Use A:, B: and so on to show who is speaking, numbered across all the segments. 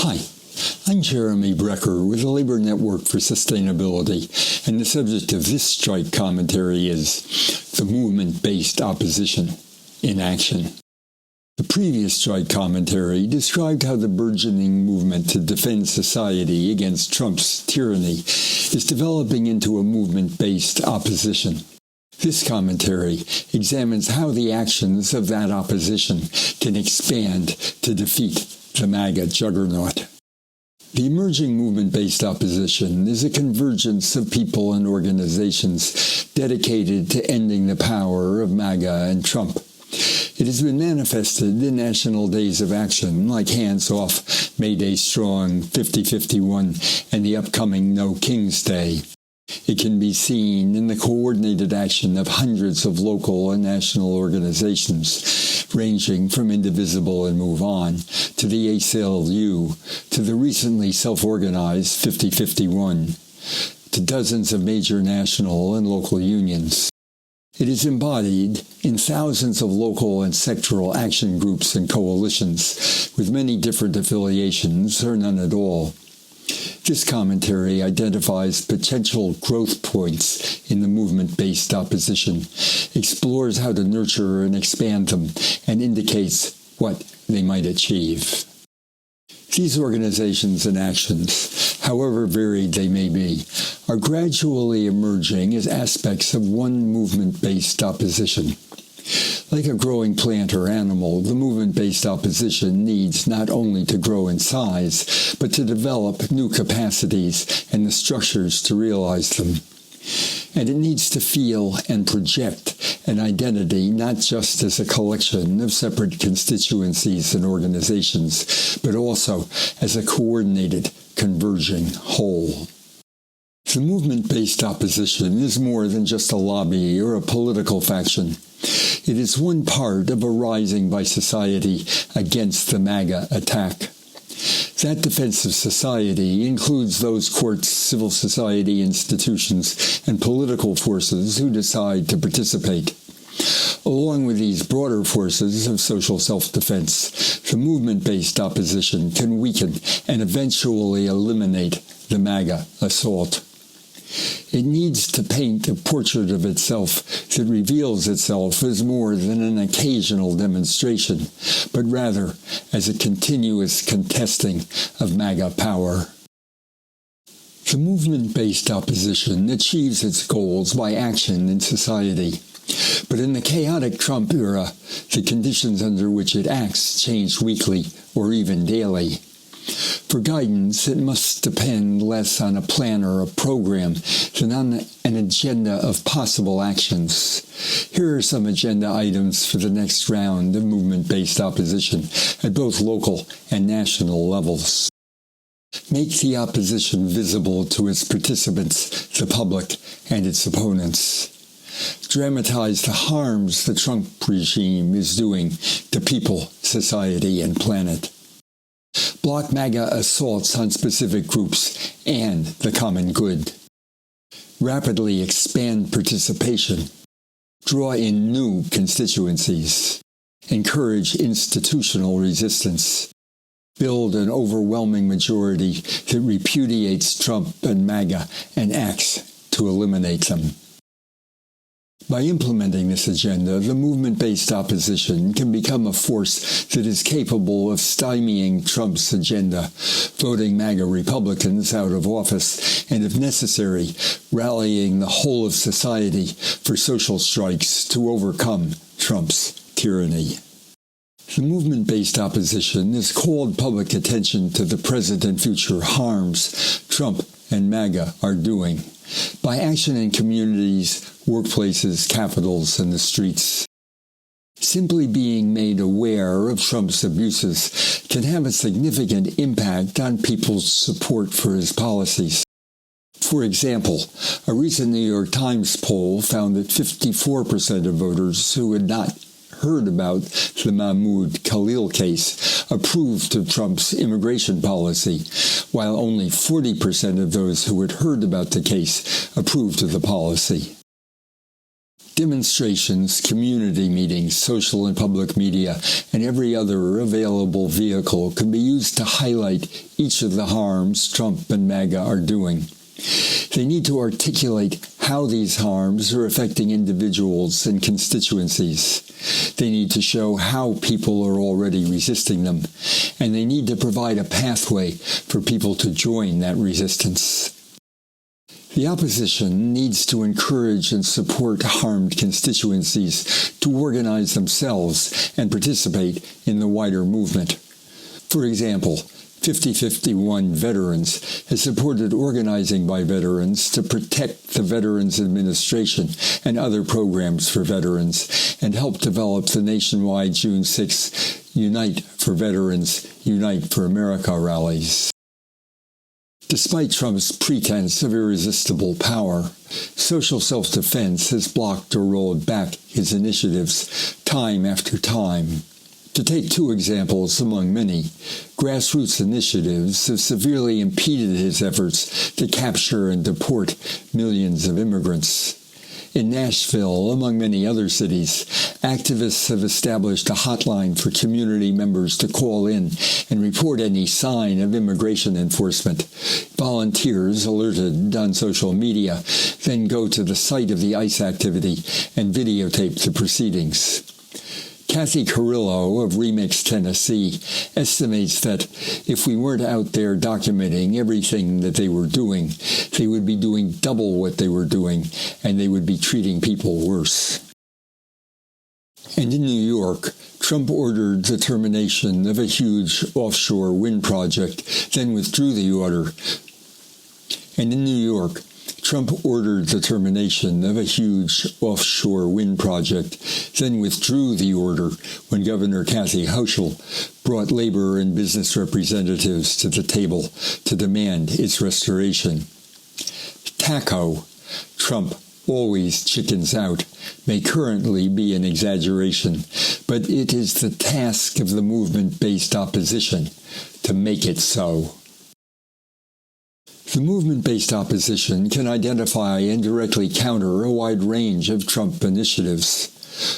A: Hi, I'm Jeremy Brecker with the Labor Network for Sustainability, and the subject of this strike commentary is the movement-based opposition in action. The previous strike commentary described how the burgeoning movement to defend society against Trump's tyranny is developing into a movement-based opposition. This commentary examines how the actions of that opposition can expand to defeat the MAGA juggernaut. The emerging movement-based opposition is a convergence of people and organizations dedicated to ending the power of MAGA and Trump. It has been manifested in national days of action like Hands Off, May Day Strong, 50-51, and the upcoming No King's Day. It can be seen in the coordinated action of hundreds of local and national organizations, ranging from Indivisible and Move On, to the ACLU, to the recently self-organized 50-51, to dozens of major national and local unions. It is embodied in thousands of local and sectoral action groups and coalitions, with many different affiliations or none at all. This commentary identifies potential growth points in the movement-based opposition, explores how to nurture and expand them, and indicates what they might achieve. These organizations and actions, however varied they may be, are gradually emerging as aspects of one movement-based opposition. Like a growing plant or animal, the movement-based opposition needs not only to grow in size, but to develop new capacities and the structures to realize them. And it needs to feel and project an identity not just as a collection of separate constituencies and organizations, but also as a coordinated, converging whole. The movement-based opposition is more than just a lobby or a political faction. It is one part of a rising by society against the MAGA attack. That defense of society includes those courts, civil society institutions, and political forces who decide to participate. Along with these broader forces of social self-defense, the movement-based opposition can weaken and eventually eliminate the MAGA assault. It needs to paint a portrait of itself that reveals itself as more than an occasional demonstration, but rather as a continuous contesting of MAGA power. The movement-based opposition achieves its goals by action in society. But in the chaotic Trump era, the conditions under which it acts change weekly or even daily. For guidance, it must depend less on a plan or a program than on an agenda of possible actions. Here are some agenda items for the next round of movement-based opposition at both local and national levels. Make the opposition visible to its participants, the public, and its opponents. Dramatize the harms the Trump regime is doing to people, society, and planet. Block MAGA assaults on specific groups and the common good. Rapidly expand participation. Draw in new constituencies. Encourage institutional resistance. Build an overwhelming majority that repudiates Trump and MAGA and acts to eliminate them. By implementing this agenda, the movement-based opposition can become a force that is capable of stymieing Trump's agenda, voting MAGA Republicans out of office, and if necessary, rallying the whole of society for social strikes to overcome Trump's tyranny. The movement-based opposition has called public attention to the present and future harms Trump and MAGA are doing by action in communities, workplaces, capitals, and the streets. Simply being made aware of Trump's abuses can have a significant impact on people's support for his policies. For example, a recent New York Times poll found that 54% of voters who had not heard about the Mahmoud Khalil case approved of Trump's immigration policy, while only 40% of those who had heard about the case approved of the policy. Demonstrations, community meetings, social and public media, and every other available vehicle can be used to highlight each of the harms Trump and MAGA are doing. They need to articulate how these harms are affecting individuals and constituencies. They need to show how people are already resisting them, and they need to provide a pathway for people to join that resistance. The opposition needs to encourage and support harmed constituencies to organize themselves and participate in the wider movement. For example, 5051 Veterans has supported organizing by veterans to protect the Veterans Administration and other programs for veterans, and help develop the nationwide June 6 Unite for Veterans, Unite for America rallies. Despite Trump's pretense of irresistible power, social self-defense has blocked or rolled back his initiatives time after time. To take two examples among many, grassroots initiatives have severely impeded his efforts to capture and deport millions of immigrants. In Nashville, among many other cities, activists have established a hotline for community members to call in and report any sign of immigration enforcement. Volunteers, alerted on social media, then go to the site of the ICE activity and videotape the proceedings. Kathy Carrillo of Remix, Tennessee, estimates that if we weren't out there documenting everything that they were doing, they would be doing double what they were doing, and they would be treating people worse. And in New York, Trump ordered the termination of a huge offshore wind project, then withdrew the order. And in New York, Trump ordered the termination of a huge offshore wind project, then withdrew the order when Governor Kathy Hochul brought labor and business representatives to the table to demand its restoration. TACO, Trump always chickens out, may currently be an exaggeration, but it is the task of the movement-based opposition to make it so. The movement-based opposition can identify and directly counter a wide range of Trump initiatives.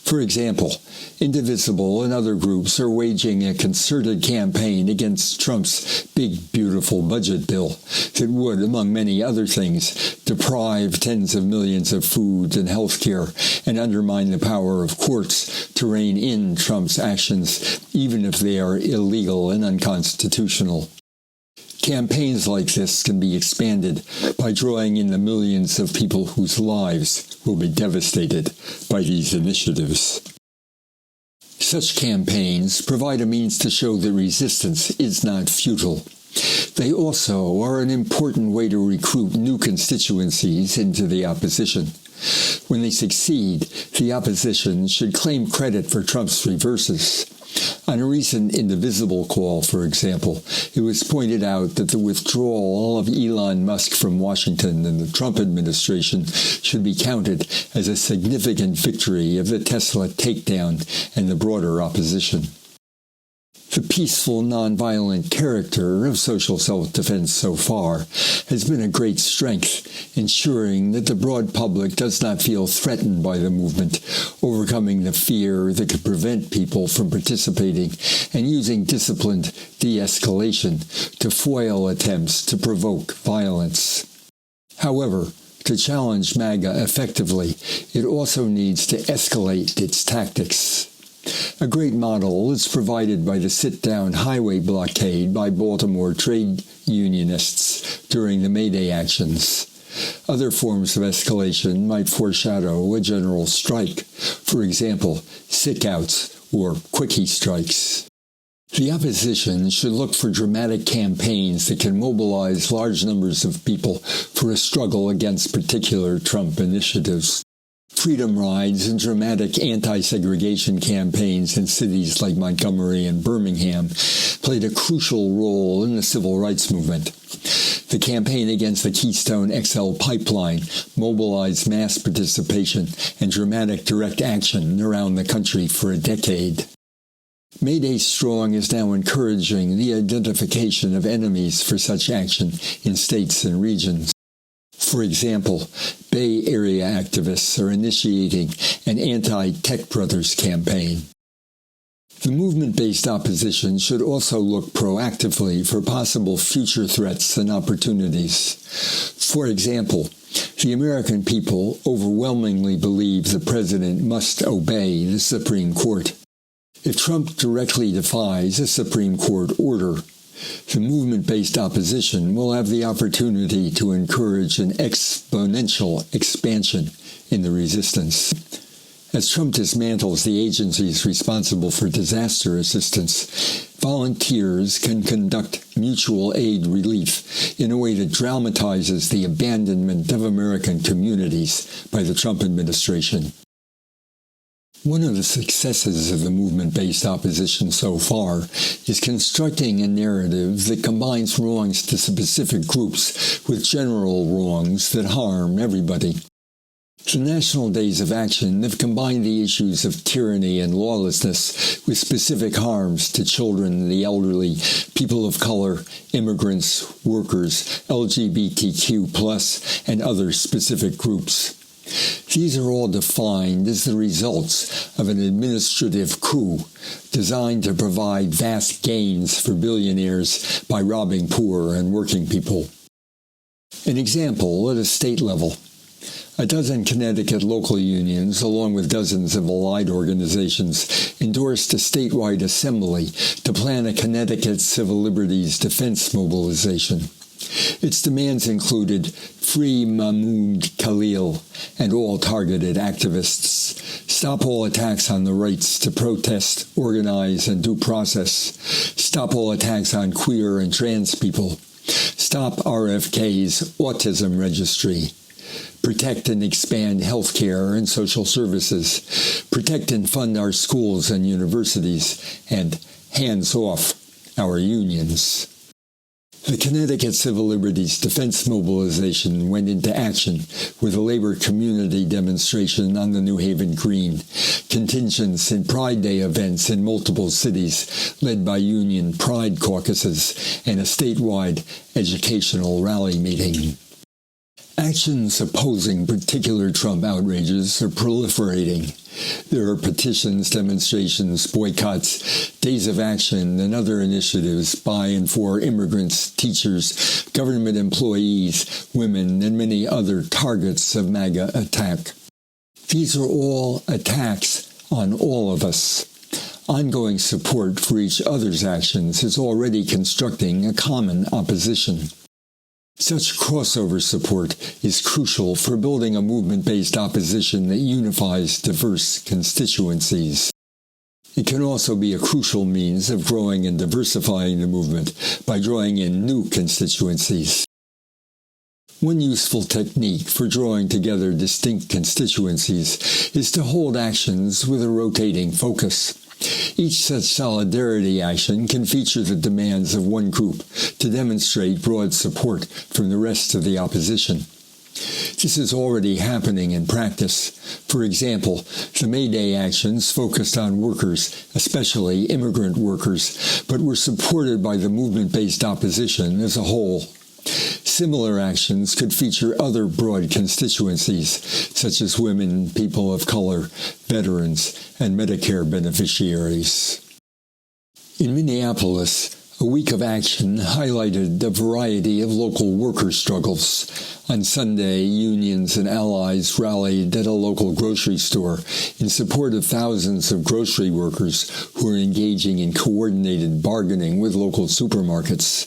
A: For example, Indivisible and other groups are waging a concerted campaign against Trump's big, beautiful budget bill that would, among many other things, deprive tens of millions of food and health care and undermine the power of courts to rein in Trump's actions, even if they are illegal and unconstitutional. Campaigns like this can be expanded by drawing in the millions of people whose lives will be devastated by these initiatives. Such campaigns provide a means to show that resistance is not futile. They also are an important way to recruit new constituencies into the opposition. When they succeed, the opposition should claim credit for Trump's reverses. On a recent Indivisible call, for example, it was pointed out that the withdrawal of Elon Musk from Washington and the Trump administration should be counted as a significant victory of the Tesla takedown and the broader opposition. The peaceful, nonviolent character of social self-defense so far has been a great strength, ensuring that the broad public does not feel threatened by the movement, overcoming the fear that could prevent people from participating, and using disciplined de-escalation to foil attempts to provoke violence. However, to challenge MAGA effectively, it also needs to escalate its tactics. A great model is provided by the sit-down highway blockade by Baltimore trade unionists during the May Day actions. Other forms of escalation might foreshadow a general strike, for example, sick-outs or quickie strikes. The opposition should look for dramatic campaigns that can mobilize large numbers of people for a struggle against particular Trump initiatives. Freedom rides and dramatic anti-segregation campaigns in cities like Montgomery and Birmingham played a crucial role in the civil rights movement. The campaign against the Keystone XL pipeline mobilized mass participation and dramatic direct action around the country for a decade. Mayday Strong is now encouraging the identification of enemies for such action in states and regions. For example, Bay Area activists are initiating an anti-Tech Brothers campaign. The movement-based opposition should also look proactively for possible future threats and opportunities. For example, the American people overwhelmingly believe the president must obey the Supreme Court. If Trump directly defies a Supreme Court order, the movement-based opposition will have the opportunity to encourage an exponential expansion in the resistance. As Trump dismantles the agencies responsible for disaster assistance, volunteers can conduct mutual aid relief in a way that dramatizes the abandonment of American communities by the Trump administration. One of the successes of the movement-based opposition so far is constructing a narrative that combines wrongs to specific groups with general wrongs that harm everybody. The National Days of Action have combined the issues of tyranny and lawlessness with specific harms to children, the elderly, people of color, immigrants, workers, LGBTQ+, and other specific groups. These are all defined as the results of an administrative coup designed to provide vast gains for billionaires by robbing poor and working people. An example at a state level. A dozen Connecticut local unions, along with dozens of allied organizations, endorsed a statewide assembly to plan a Connecticut civil liberties defense mobilization. Its demands included free Mahmoud Khalil and all targeted activists, stop all attacks on the rights to protest, organize, and due process, stop all attacks on queer and trans people, stop RFK's autism registry, protect and expand health care and social services, protect and fund our schools and universities, and hands off our unions. The Connecticut Civil Liberties Defense Mobilization went into action with a labor community demonstration on the New Haven Green, contingents in Pride Day events in multiple cities led by union pride caucuses, and a statewide educational rally meeting. Actions opposing particular Trump outrages are proliferating. There are petitions, demonstrations, boycotts, days of action, and other initiatives by and for immigrants, teachers, government employees, women, and many other targets of MAGA attack. These are all attacks on all of us. Ongoing support for each other's actions is already constructing a common opposition. Such crossover support is crucial for building a movement-based opposition that unifies diverse constituencies. It can also be a crucial means of growing and diversifying the movement by drawing in new constituencies. One useful technique for drawing together distinct constituencies is to hold actions with a rotating focus. Each such solidarity action can feature the demands of one group to demonstrate broad support from the rest of the opposition. This is already happening in practice. For example, the May Day actions focused on workers, especially immigrant workers, but were supported by the movement-based opposition as a whole. Similar actions could feature other broad constituencies, such as women, people of color, veterans, and Medicare beneficiaries. In Minneapolis, a week of action highlighted a variety of local worker struggles. On Sunday, unions and allies rallied at a local grocery store in support of thousands of grocery workers who are engaging in coordinated bargaining with local supermarkets.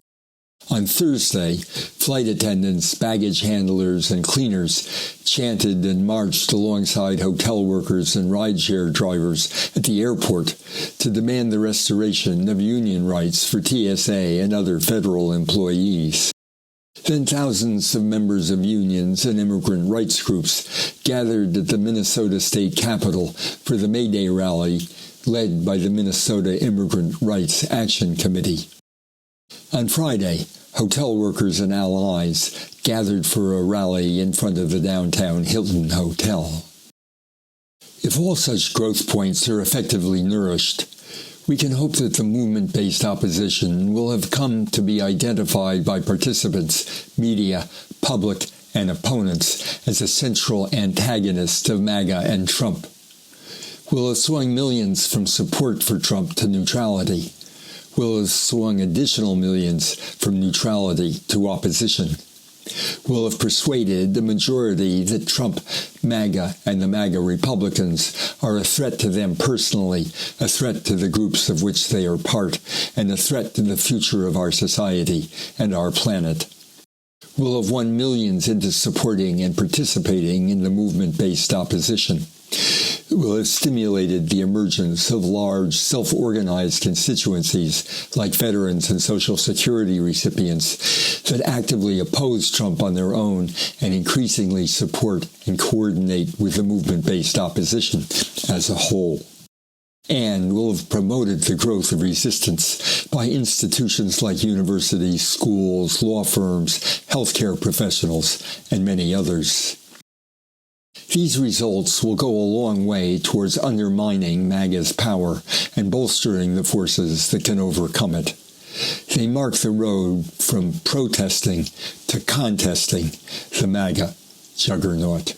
A: On Thursday, flight attendants, baggage handlers, and cleaners chanted and marched alongside hotel workers and rideshare drivers at the airport to demand the restoration of union rights for TSA and other federal employees. Then thousands of members of unions and immigrant rights groups gathered at the Minnesota State Capitol for the May Day rally led by the Minnesota Immigrant Rights Action Committee. On Friday, hotel workers and allies gathered for a rally in front of the downtown Hilton Hotel. If all such growth points are effectively nourished, we can hope that the movement-based opposition will have come to be identified by participants, media, public, and opponents as a central antagonist of MAGA and Trump? Will it swing millions from support for Trump to neutrality? Will it swing additional millions from neutrality to opposition? Will have persuaded the majority that Trump, MAGA, and the MAGA Republicans are a threat to them personally, a threat to the groups of which they are part, and a threat to the future of our society and our planet. Will have won millions into supporting and participating in the movement-based opposition. Will have stimulated the emergence of large, self-organized constituencies like veterans and Social Security recipients that actively oppose Trump on their own and increasingly support and coordinate with the movement-based opposition as a whole. And will have promoted the growth of resistance by institutions like universities, schools, law firms, healthcare professionals, and many others. These results will go a long way towards undermining MAGA's power and bolstering the forces that can overcome it. They mark the road from protesting to contesting the MAGA juggernaut.